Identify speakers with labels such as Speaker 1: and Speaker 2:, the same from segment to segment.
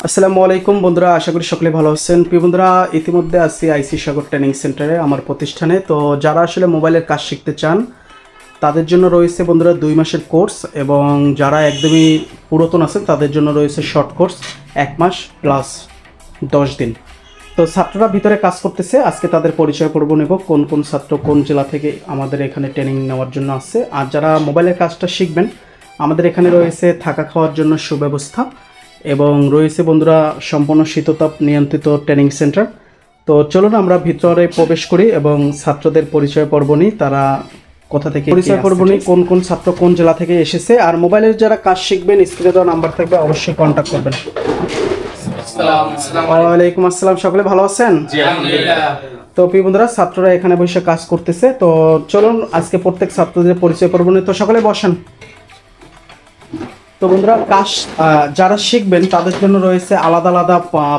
Speaker 1: আসসালামু আলাইকুম বন্ধুরা, আশা করি সকলে ভালো আছেন। প্রিয় বন্ধুরা, ইতিমধ্যে আছি আইসি সাগর ট্রেনিং সেন্টারে, আমার প্রতিষ্ঠানে। তো যারা আসলে মোবাইলের কাজ শিখতে চান তাদের জন্য রয়েছে বন্ধুরা 2 মাসের কোর্স, এবং যারা একদমই পুরাতন আছেন তাদের জন্য রয়েছে শর্ট কোর্স 1 মাস প্লাস 10 দিন। তো ছাত্ররা ভিতরে কাজ করতেছে, আজকে তাদের পরিচয় পর্ব নেব, কোন কোন ছাত্র কোন জেলা থেকে আমাদের এখানে ট্রেনিং নেওয়ার জন্য আসছে। আর যারা মোবাইলের কাজটা শিখবেন, আমাদের এখানে রয়েছে থাকা খাওয়ার জন্য সুব্যবস্থা, এবং রয়েছে বন্ধুরা সম্পূর্ণ শীততাপ নিয়ন্ত্রিত ট্রেনিং সেন্টার। তো চলুন আমরা ভিতরে প্রবেশ করি এবং ছাত্রদের পরিচয় পর্ব নিই, তারা কোথা থেকে পরিচয় পর্ব নিই, কোন কোন ছাত্র কোন জেলা থেকে এসেছে। আর মোবাইলের যারা কাজ শিখবেন, স্ক্রিনে দেওয়া নাম্বার থাকবে, অবশ্যই কন্ট্যাক্ট করবেন। ওয়ালাইকুম আসসালাম, সকলে ভালো আছেন? তো প্রিয় বন্ধুরা, ছাত্ররা এখানে বসে কাজ করতেছে। তো চলুন আজকে প্রত্যেক ছাত্রদের পরিচয় পর্ব নিই। তো সকলে বসেন। তো বন্ধুরা, কাজ যারা শিখবেন তাদের জন্য রয়েছে আলাদা আলাদা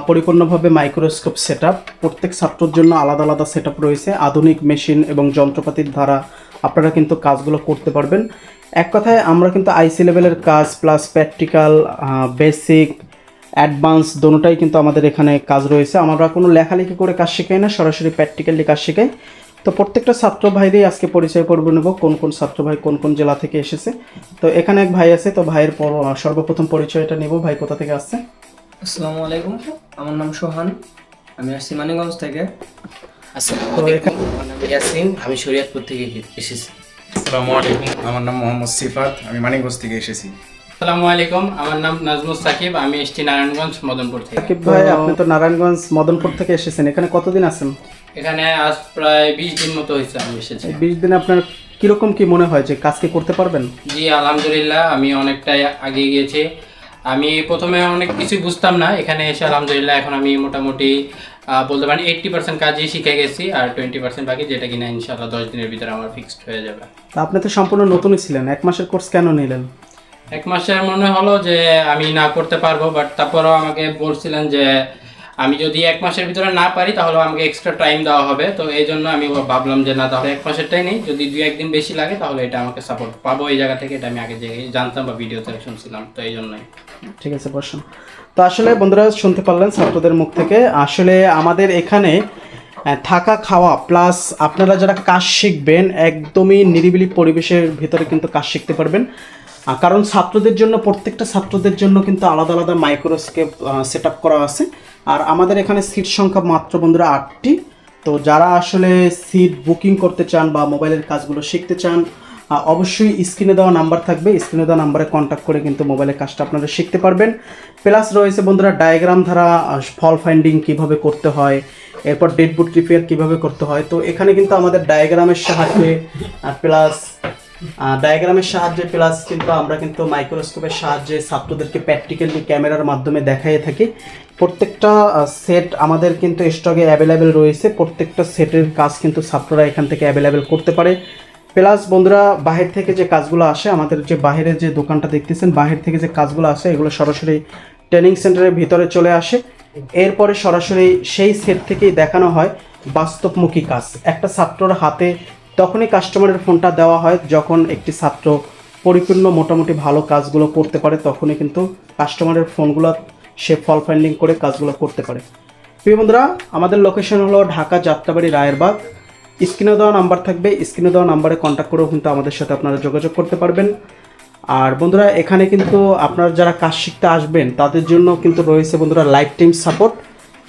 Speaker 1: পরিপূর্ণভাবে মাইক্রোস্কোপ সেটআপ। প্রত্যেক ছাত্রের জন্য আলাদা আলাদা সেটআপ রয়েছে, আধুনিক মেশিন এবং যন্ত্রপাতির দ্বারা আপনারা কিন্তু কাজগুলো করতে পারবেন। এক কথায় আমরা কিন্তু আইসি লেভেলের কাজ প্লাস প্র্যাকটিক্যাল, বেসিক, অ্যাডভান্স দোনোটাই কিন্তু আমাদের এখানে কাজ রয়েছে। আমরা কোনো লেখালেখি করে কাজ শেখাই না, সরাসরি প্র্যাকটিক্যালি কাজ শেখাই। তো প্রত্যেকটা ছাত্র ভাইদের আজকে পরিচয় পর্ব নেব, কোন কোন ছাত্র ভাই কোন কোন জেলা থেকে এসেছে। তো এখানে এক ভাই আছে, তো ভাইয়ের সর্বপ্রথম পরিচয়টা নেব। ভাই কোথা থেকে আসছে?
Speaker 2: আসসালামু আলাইকুম, আমার নাম সোহান, আমি আসছি মানিকগঞ্জ থেকে।
Speaker 3: আসসালামু আলাইকুম, আমার নাম ইয়াসিন, আমি শরীয়তপুর থেকে এসেছি।
Speaker 4: আসসালামু আলাইকুম, আমার নাম মোহাম্মদ সিফাত, আমি মানিকগঞ্জ থেকে এসেছি।
Speaker 5: আসসালামু আলাইকুম, আমার নাম নাজমুস সাকিব, আমি এসেছি নারায়ণগঞ্জ মদনপুর থেকে।
Speaker 1: সাকিব ভাই, আপনি তো নারায়ণগঞ্জ মদনপুর থেকে এসেছেন, এখানে কতদিন আছেন?
Speaker 5: এখানে আজ প্রায় 20 দিন মতো হয়েছে আমি এসেছি।
Speaker 1: 20 দিনে আপনার কিরকম কি মনে হয় যে কাজ কি করতে পারবেন?
Speaker 5: জি আলহামদুলিল্লাহ, আমি অনেকটাই আগিয়ে গিয়েছি। আমি প্রথমে অনেক কিছু বুঝতাম না, এখানে এসে আলহামদুলিল্লাহ এখন আমি মোটামুটি বলতে পারেন 80% কাজই শিখে গেছি, আর 20% বাকি, যেটা কিনা ইনশাআল্লাহ 10 দিনের ভিতরে আমার ফিক্সড হয়ে যাবে।
Speaker 1: আপনি তো সম্পূর্ণ নতুনই ছিলেন, 1 মাসের কোর্স কেন নিলেন?
Speaker 5: 1 মাসের মনে হলো যে আমি না করতে পারবো, বাট তারপরেও আমাকে বলছিলেন যে আমি যদি 1 মাসের ভিতরে না পারি তাহলে আমাকে এক্সট্রা টাইম দেওয়া হবে। তো এই জন্য আমি ভাবলাম যে না, তাহলে 1 মাসেরটাই নেই, যদি 2-1 দিন বেশি লাগে তাহলে এটা আমাকে সাপোর্ট পাবো এই জায়গা থেকে। এটা আমি আগে জানতাম বা ভিডিওতে শুনছিলাম, তো এই জন্যই।
Speaker 1: ঠিক আছে, বসুন। তো আসলে বন্ধুরা শুনতে পারলেন ছাত্রদের মুখ থেকে, আসলে আমাদের এখানে থাকা খাওয়া প্লাস আপনারা যারা কাজ শিখবেন একদমই নিরিবিলি পরিবেশের ভিতরে কিন্তু কাজ শিখতে পারবেন। কারণ ছাত্রদের জন্য, প্রত্যেকটা ছাত্রদের জন্য কিন্তু আলাদা আলাদা মাইক্রোস্কোপ সেট আপ করা আছে। আর আমাদের এখানে সিট সংখ্যা মাত্র বন্ধুরা 8টি। তো যারা আসলে সিট বুকিং করতে চান বা মোবাইলের কাজগুলো শিখতে চান, অবশ্যই স্ক্রিনে দেওয়া নাম্বার থাকবে, স্ক্রিনে দেওয়া নাম্বারে কন্ট্যাক্ট করে কিন্তু মোবাইলের কাজটা আপনারা শিখতে পারবেন। প্লাস রয়েছে বন্ধুরা ডায়াগ্রাম দ্বারা ফল ফাইন্ডিং কীভাবে করতে হয়, এরপর ডেড বুট রিপেয়ার কীভাবে করতে হয়। তো এখানে কিন্তু আমাদের ডায়াগ্রামের সাহায্যে প্লাস কিন্তু আমরা কিন্তু মাইক্রোস্কোপের সাহায্যে ছাত্রদেরকে প্র্যাকটিক্যালি ক্যামেরার মাধ্যমে দেখাইয়ে থাকি। প্রত্যেকটা সেট আমাদের কিন্তু স্টকে অ্যাভেলেবেল রয়েছে, প্রত্যেকটা সেটের কাজ কিন্তু ছাত্ররা এখান থেকে অ্যাভেলেবেল করতে পারে। প্লাস বন্ধুরা, বাহির থেকে যে কাজগুলো আসে, আমাদের যে বাহিরের যে দোকানটা দেখতেছেন, বাহির থেকে যে কাজগুলো আসে এগুলো সরাসরি ট্রেনিং সেন্টারের ভিতরে চলে আসে। এরপরে সরাসরি সেই সেট থেকেই দেখানো হয় বাস্তবমুখী কাজ। একটা ছাত্রর হাতে তখনই কাস্টমারের ফোনটা দেওয়া হয় যখন একটি ছাত্র পরিপূর্ণ মোটামুটি ভালো কাজগুলো করতে পারে, তখনই কিন্তু কাস্টমারের ফোনগুলো সে ফল ফাইন্ডিং করে কাজগুলো করতে পারে। প্রিয় বন্ধুরা, আমাদের লোকেশন হলো ঢাকা যাত্রাবাড়ি রায়েরবাগ। স্ক্রিনে দেওয়া নাম্বার থাকবে, স্ক্রিনে দেওয়া নাম্বারে কন্ট্যাক্ট করেও কিন্তু আমাদের সাথে আপনারা যোগাযোগ করতে পারবেন। আর বন্ধুরা, এখানে কিন্তু আপনারা যারা কাজ শিখতে আসবেন তাদের জন্য কিন্তু রয়েছে বন্ধুরা লাইফ টাইম সাপোর্ট,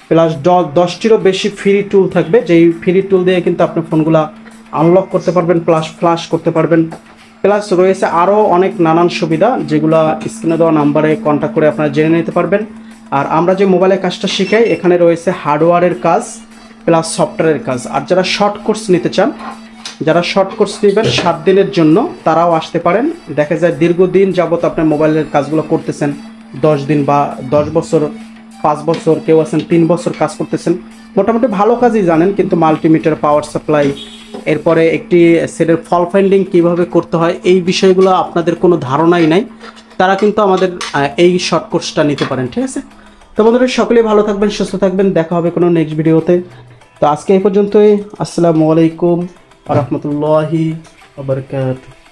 Speaker 1: প্লাস 10টিরও বেশি ফ্রি টুল থাকবে, যেই ফ্রি টুল দিয়ে কিন্তু আপনি ফোনগুলো আনলক করতে পারবেন, প্লাস ফ্ল্যাশ করতে পারবেন। প্লাস রয়েছে আরও অনেক নানান সুবিধা, যেগুলো স্ক্রিনে দেওয়া নাম্বারে কন্ট্যাক্ট করে আপনারা জেনে নিতে পারবেন। আর আমরা যে মোবাইলের কাজটা শিখাই, এখানে রয়েছে হার্ডওয়্যারের কাজ প্লাস সফটওয়্যারের কাজ। আর যারা শর্ট কোর্স নিতে চান, যারা শর্ট কোর্স নেবেন 7 দিনের জন্য, তারাও আসতে পারেন। দেখা যায় দীর্ঘদিন যাবত আপনার মোবাইলের কাজগুলো করতেছেন, 10 দিন বা 10 বছর, 5 বছর, কেউ আছেন 3 বছর কাজ করতেছেন, মোটামুটি ভালো কাজই জানেন, কিন্তু মাল্টিমিটার, পাওয়ার সাপ্লাই, এরপরে একটি সেটের ফল ফাইন্ডিং কীভাবে করতে হয়, এই বিষয়গুলো আপনাদের কোনো ধারণাই নাই, তারা কিন্তু আমাদের এই শর্ট কোর্সটা নিতে পারেন। ঠিক আছে? তো বন্ধুরা, সকলেই ভালো থাকবেন, সুস্থ থাকবেন, দেখা হবে কোনো নেক্সট ভিডিওতে। তো আজকে এই পর্যন্তই। আসসালামু আলাইকুম ওয়া রাহমাতুল্লাহি ওয়া বারাকাতুহু।